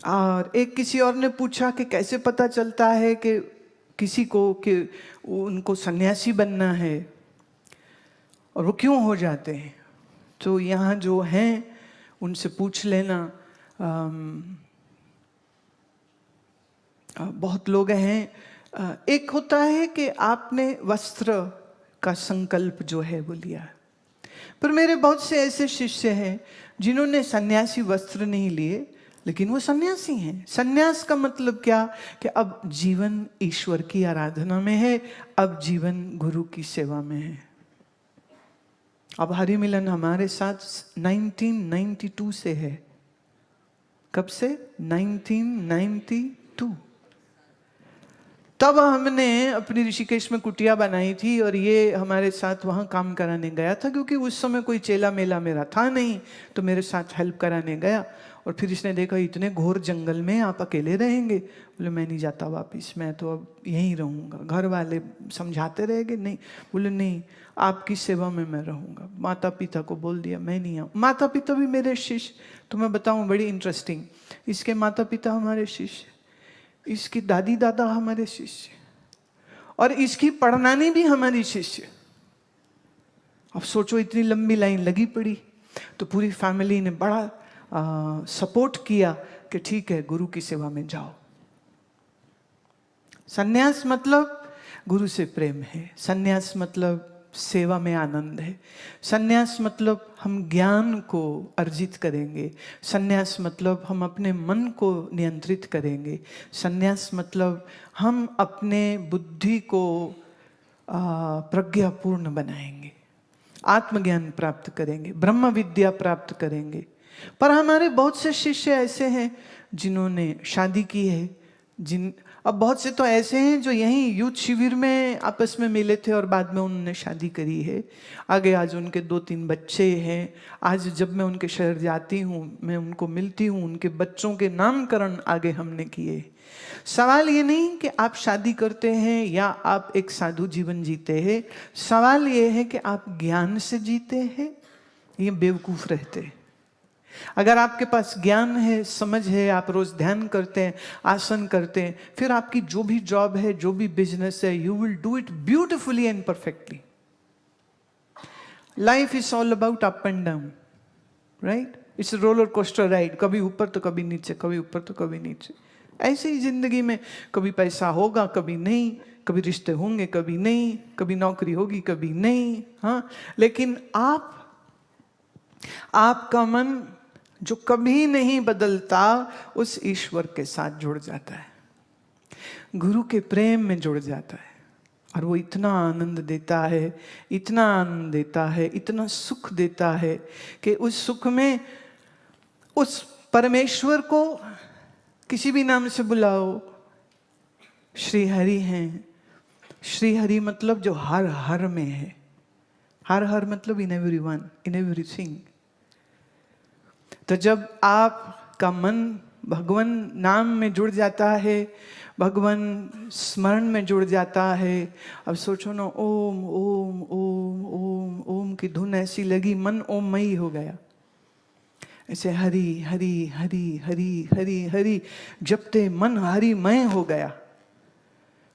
और एक किसी और ने पूछा कि कैसे पता चलता है कि किसी को कि उनको सन्यासी बनना है और वो क्यों हो जाते हैं। तो यहाँ जो हैं उनसे पूछ लेना। बहुत लोग हैं। एक होता है कि आपने वस्त्र का संकल्प जो है वो लिया, पर मेरे बहुत से ऐसे शिष्य हैं जिन्होंने सन्यासी वस्त्र नहीं लिए, लेकिन वो सन्यासी हैं। सन्यास का मतलब क्या कि अब जीवन ईश्वर की आराधना में है, अब जीवन गुरु की सेवा में है। अब हरि मिलन हमारे साथ 1992 से है। कब से? 1992। तब हमने अपनी ऋषिकेश में कुटिया बनाई थी और ये हमारे साथ वहाँ काम कराने गया था, क्योंकि उस समय कोई चेला मेला मेरा था नहीं, तो मेरे साथ हेल्प कराने गया। और फिर इसने देखा इतने घोर जंगल में आप अकेले रहेंगे। बोले मैं नहीं जाता वापस, मैं तो अब यहीं रहूँगा। घर वाले समझाते रहेंगे, नहीं। बोले नहीं, आपकी सेवा में मैं रहूँगा। माता पिता को बोल दिया मैं नहीं आऊँ। माता पिता भी मेरे शिष्य, तो मैं बताऊँ बड़ी इंटरेस्टिंग, इसके माता पिता हमारे शिष्य, इसकी दादी दादा हमारे शिष्य, और इसकी पड़नानी भी हमारी शिष्य। अब सोचो इतनी लंबी लाइन लगी पड़ी, तो पूरी फैमिली ने बड़ा सपोर्ट किया कि ठीक है गुरु की सेवा में जाओ। सन्यास मतलब गुरु से प्रेम है, सन्यास मतलब सेवा में आनंद है, सन्यास मतलब हम ज्ञान को अर्जित करेंगे, सन्यास मतलब हम अपने मन को नियंत्रित करेंगे, सन्यास मतलब हम अपने बुद्धि को प्रज्ञापूर्ण बनाएंगे, आत्मज्ञान प्राप्त करेंगे, ब्रह्म विद्या प्राप्त करेंगे। पर हमारे बहुत से शिष्य ऐसे हैं जिन्होंने शादी की है, अब बहुत से तो ऐसे हैं जो यहीं यूथ शिविर में आपस में मिले थे और बाद में उन्होंने शादी करी है। आगे आज उनके 2-3 बच्चे हैं। आज जब मैं उनके शहर जाती हूँ, मैं उनको मिलती हूँ, उनके बच्चों के नामकरण आगे हमने किए। सवाल ये नहीं कि आप शादी करते हैं या आप एक साधु जीवन जीते हैं, सवाल ये है कि आप ज्ञान से जीते हैं या बेवकूफ रहते हैं। अगर आपके पास ज्ञान है, समझ है, आप रोज ध्यान करते हैं, आसन करते हैं, फिर आपकी जो भी जॉब है, जो भी बिजनेस है, you will do it beautifully and perfectly. Life is all about up and down, right? It's roller coaster ride, कभी ऊपर तो कभी नीचे, कभी ऊपर तो कभी नीचे। ऐसे ही जिंदगी में कभी पैसा होगा, कभी नहीं, कभी रिश्ते होंगे, कभी नहीं, कभी नौकरी होगी, कभी नहीं। हाँ, लेकिन आपका मन जो कभी नहीं बदलता, उस ईश्वर के साथ जुड़ जाता है, गुरु के प्रेम में जुड़ जाता है, और वो इतना आनंद देता है, इतना आनंद देता है, इतना सुख देता है कि उस सुख में उस परमेश्वर को किसी भी नाम से बुलाओ, श्री हरि हैं। श्री हरि मतलब जो हर हर में है, हर हर मतलब इन एवरीवन, इन एवरीथिंग। तो जब आपका मन भगवान नाम में जुड़ जाता है, भगवान स्मरण में जुड़ जाता है, अब सोचो ना, ओम ओम ओम ओम ओम की धुन ऐसी लगी, मन ओममयी हो गया। ऐसे हरि हरि हरि हरि हरि हरि जपते मन हरिमय हो गया।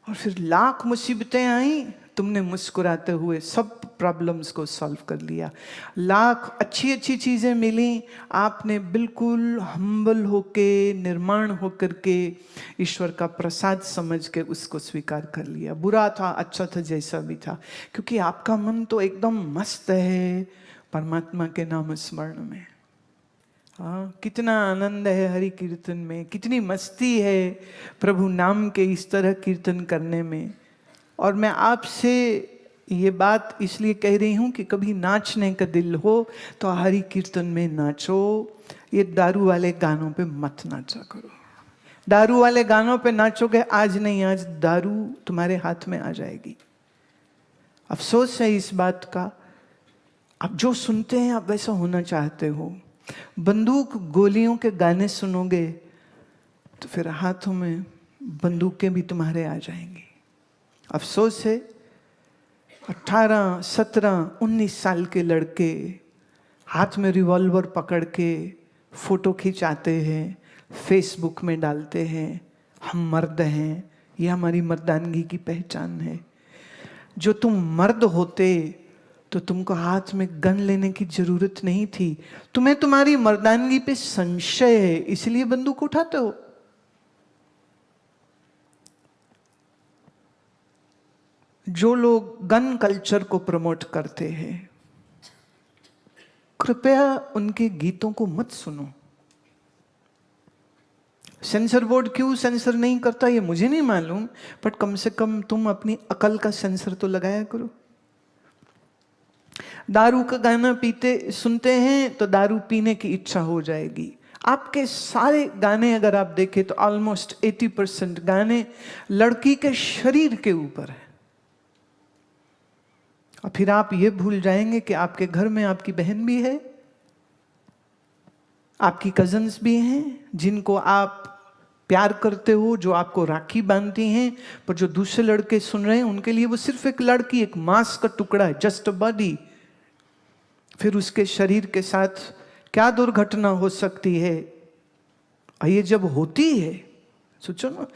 और फिर लाख मुसीबतें आई, तुमने मुस्कुराते हुए सब प्रॉब्लम्स को सॉल्व कर लिया। लाख अच्छी अच्छी चीजें मिली, आपने बिल्कुल हम्बल होके, निर्माण होकर के, ईश्वर का प्रसाद समझ के उसको स्वीकार कर लिया। बुरा था, अच्छा था, जैसा भी था, क्योंकि आपका मन तो एकदम मस्त है परमात्मा के नाम स्मरण में। हाँ, कितना आनंद है हरि कीर्तन में, कितनी मस्ती है प्रभु नाम के इस तरह कीर्तन करने में। और मैं आपसे ये बात इसलिए कह रही हूँ कि कभी नाचने का दिल हो तो हरि कीर्तन में नाचो, ये दारू वाले गानों पे मत नाचा करो। दारू वाले गानों पे नाचोगे, आज नहीं आज दारू तुम्हारे हाथ में आ जाएगी। अफसोस है इस बात का। आप जो सुनते हैं आप वैसा होना चाहते हो। बंदूक गोलियों के गाने सुनोगे तो फिर हाथों में बंदूकें भी तुम्हारे आ जाएंगी। अफसोस है 18, 17, 19 साल के लड़के हाथ में रिवॉल्वर पकड़ के फोटो खिंचाते हैं, फेसबुक में डालते हैं हम मर्द हैं, ये हमारी मर्दानगी की पहचान है। जो तुम मर्द होते तो तुमको हाथ में गन लेने की जरूरत नहीं थी। तुम्हें तुम्हारी मर्दानगी पे संशय है, इसलिए बंदूक उठाते हो। जो लोग गन कल्चर को प्रमोट करते हैं, कृपया उनके गीतों को मत सुनो। सेंसर बोर्ड क्यों सेंसर नहीं करता ये मुझे नहीं मालूम, बट कम से कम तुम अपनी अकल का सेंसर तो लगाया करो। दारू का गाना पीते सुनते हैं तो दारू पीने की इच्छा हो जाएगी। आपके सारे गाने अगर आप देखें तो ऑलमोस्ट 80% गाने लड़की के शरीर के ऊपर है। और फिर आप ये भूल जाएंगे कि आपके घर में आपकी बहन भी है, आपकी कजन्स भी हैं जिनको आप प्यार करते हो, जो आपको राखी बांधती हैं, पर जो दूसरे लड़के सुन रहे हैं उनके लिए वो सिर्फ एक लड़की, एक मांस का टुकड़ा है, जस्ट अ बॉडी। फिर उसके शरीर के साथ क्या दुर्घटना हो सकती है। और ये जब होती है, सोचो ना,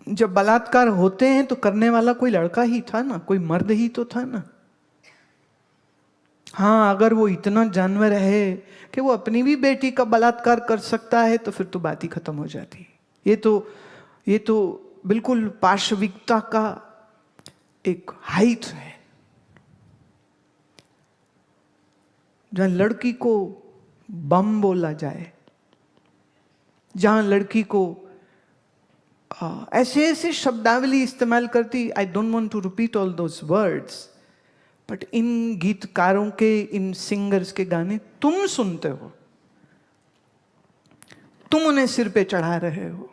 जब बलात्कार होते हैं तो करने वाला कोई लड़का ही था ना, कोई मर्द ही तो था ना। हाँ, अगर वो इतना जानवर है कि वो अपनी भी बेटी का बलात्कार कर सकता है तो फिर तो बात ही खत्म हो जाती। ये तो बिल्कुल पाशविकता का एक हाइट है, जहां लड़की को बम बोला जाए, जहां लड़की को ऐसे ऐसे शब्दावली इस्तेमाल करती। I don't want to repeat all those words, but इन गीतकारों के, इन सिंगर्स के गाने तुम सुनते हो, तुम उन्हें सिर पे चढ़ा रहे हो।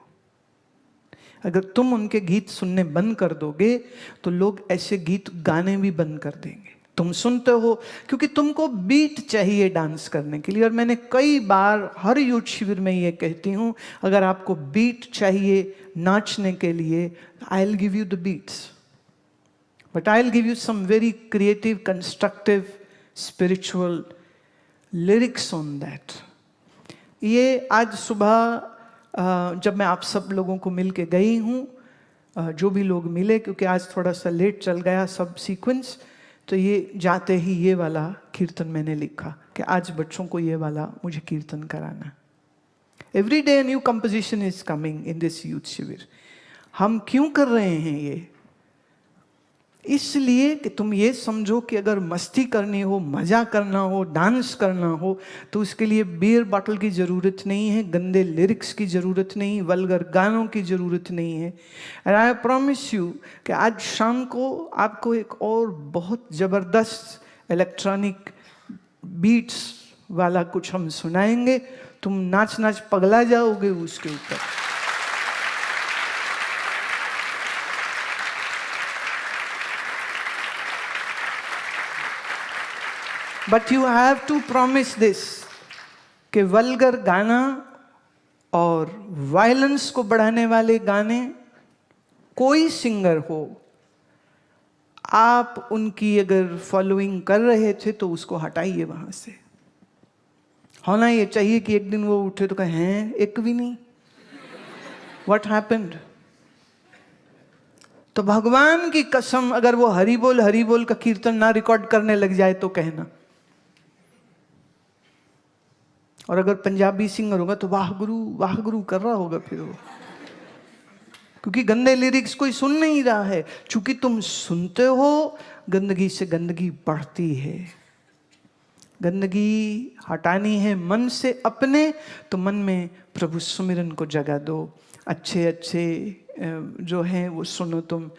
अगर तुम उनके गीत सुनने बंद कर दोगे तो लोग ऐसे गीत गाने भी बंद कर देंगे। तुम सुनते हो क्योंकि तुमको बीट चाहिए डांस करने के लिए। और मैंने कई बार हर यूथ शिविर में ये कहती हूं, अगर आपको बीट चाहिए नाचने के लिए, I will give you the beats, but I will give you some very creative, constructive, spiritual lyrics on that. ये आज सुबह जब मैं आप सब लोगों को मिल के गई हूँ, जो भी लोग मिले, क्योंकि आज थोड़ा सा लेट चल गया सब सीक्वेंस, तो ये जाते ही ये वाला कीर्तन मैंने लिखा कि आज बच्चों को ये वाला मुझे कीर्तन कराना। Every day new composition is coming in this youth शिविर। हम क्यों कर रहे हैं ये? इसलिए कि तुम ये समझो कि अगर मस्ती करनी हो, मजा करना हो, डांस करना हो, तो उसके लिए बियर बॉटल की जरूरत नहीं है, गंदे लिरिक्स की जरूरत नहीं, वल्गर गानों की जरूरत नहीं है। एंड आई प्रॉमिस यू कि आज शाम को आपको एक और बहुत जबरदस्त इलेक्ट्रॉनिक बीट्स वाला कुछ हम सुनाएंगे। तुम नाच नाच पगला जाओगे उसके ऊपर। But you have to promise this कि वल्गर गाना और वायलेंस को बढ़ाने वाले गाने, कोई सिंगर हो, आप उनकी अगर फॉलोइंग कर रहे थे तो उसको हटाइए वहां से। होना ये चाहिए कि एक दिन वो उठे तो कहे हैं एक भी नहीं, व्हाट हैपेंड। तो भगवान की कसम, अगर वो हरि बोल का कीर्तन ना रिकॉर्ड करने लग जाए तो कहना। और अगर पंजाबी सिंगर होगा तो वाह गुरु कर रहा होगा फिर वो, क्योंकि गंदे लिरिक्स कोई सुन नहीं रहा है। चूंकि तुम सुनते हो, गंदगी से गंदगी बढ़ती है। गंदगी हटानी है मन से अपने, तो मन में प्रभु सुमिरन को जगा दो। अच्छे अच्छे जो हैं वो सुनो तुम।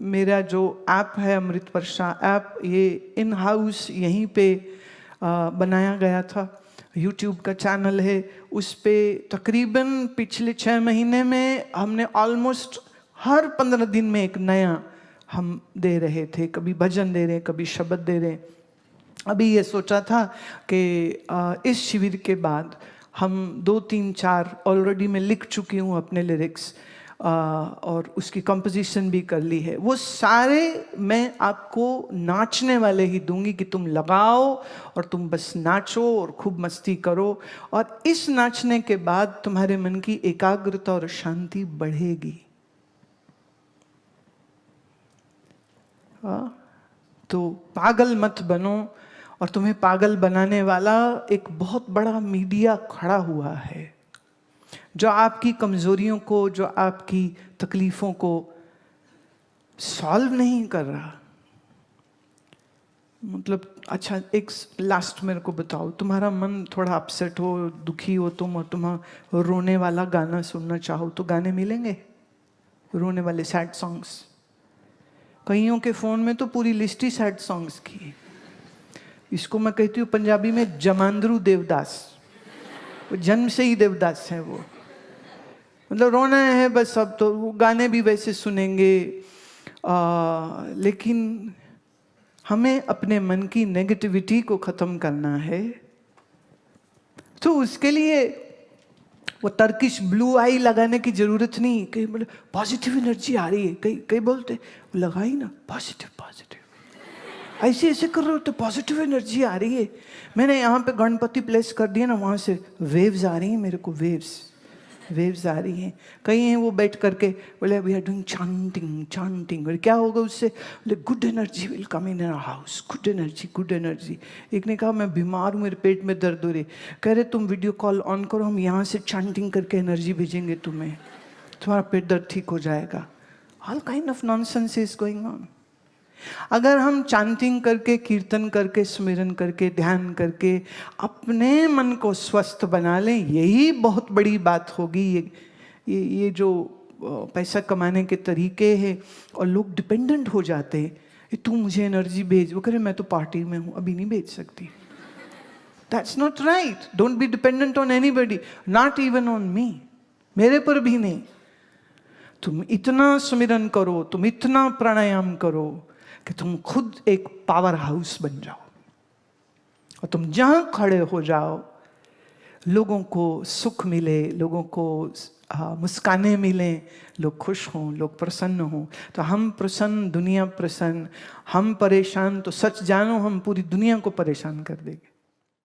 मेरा जो ऐप है अमृत वर्षा ऐप, ये इन हाउस यहीं पे बनाया गया था। YouTube का चैनल है, उस पे तकरीबन पिछले 6 महीने में हमने ऑलमोस्ट हर 15 दिन में एक नया हम दे रहे थे। कभी भजन दे रहे, कभी शब्द दे रहे। अभी ये सोचा था कि इस शिविर के बाद हम 2, 3, 4 ऑलरेडी मैं लिख चुकी हूँ अपने लिरिक्स, और उसकी कंपोजिशन भी कर ली है, वो सारे मैं आपको नाचने वाले ही दूंगी कि तुम लगाओ और तुम बस नाचो और खूब मस्ती करो, और इस नाचने के बाद तुम्हारे मन की एकाग्रता और शांति बढ़ेगी। तो पागल मत बनो, और तुम्हें पागल बनाने वाला एक बहुत बड़ा मीडिया खड़ा हुआ है जो आपकी कमजोरियों को, जो आपकी तकलीफों को सॉल्व नहीं कर रहा। मतलब अच्छा, एक लास्ट मेरे को बताओ, तुम्हारा मन थोड़ा अपसेट हो, दुखी हो तुम, और तुम रोने वाला गाना सुनना चाहो तो गाने मिलेंगे, रोने वाले सैड सॉन्ग्स। कईयों के फोन में तो पूरी लिस्ट ही सैड सॉन्ग्स की है। इसको मैं कहती हूँ पंजाबी में जमांद्रू देवदास, वो जन्म से ही देवदास हैं वो। मतलब रोना है बस, अब तो वो गाने भी वैसे सुनेंगे। लेकिन हमें अपने मन की नेगेटिविटी को खत्म करना है, तो उसके लिए वो टर्किश ब्लू आई लगाने की जरूरत नहीं। कई मतलब पॉजिटिव एनर्जी आ रही है, कई बोलते लगाई ना पॉजिटिव पॉजिटिव, ऐसे ऐसे कर रहे हो तो पॉजिटिव एनर्जी आ रही है। मैंने यहाँ पे गणपति प्लेस कर दिया ना, वहाँ से वेव्स आ रही हैं मेरे को, वेव्स आ रही हैं। कई हैं वो बैठ करके बोले we are doing chanting chanting, और क्या होगा उससे, बोले good energy will come in our house, good energy good energy. एक ने कहा मैं बीमार हूँ, मेरे पेट में दर्द हो रही, कह रहे तुम वीडियो कॉल ऑन करो, हम यहाँ से चांटिंग करके एनर्जी भेजेंगे तुम्हें, तुम्हारा पेट दर्द ठीक हो जाएगा। All kind of nonsense is going on. अगर हम चांटिंग करके, कीर्तन करके, स्मरण करके, ध्यान करके अपने मन को स्वस्थ बना लें, यही बहुत बड़ी बात होगी। ये जो पैसा कमाने के तरीके हैं और लोग डिपेंडेंट हो जाते हैं, तू मुझे एनर्जी भेज, वो करे मैं तो पार्टी में हूँ अभी नहीं भेज सकती। That's not right. Don't be dependent on anybody, not even on me, मेरे पर भी नहीं। तुम इतना स्मरण करो, तुम इतना प्राणायाम करो कि तुम खुद एक पावर हाउस बन जाओ, और तुम जहां खड़े हो जाओ लोगों को सुख मिले, लोगों को मुस्काने मिले, लोग खुश हों, लोग प्रसन्न हों। तो हम प्रसन्न, दुनिया प्रसन्न। हम परेशान तो सच जानो हम पूरी दुनिया को परेशान कर देंगे।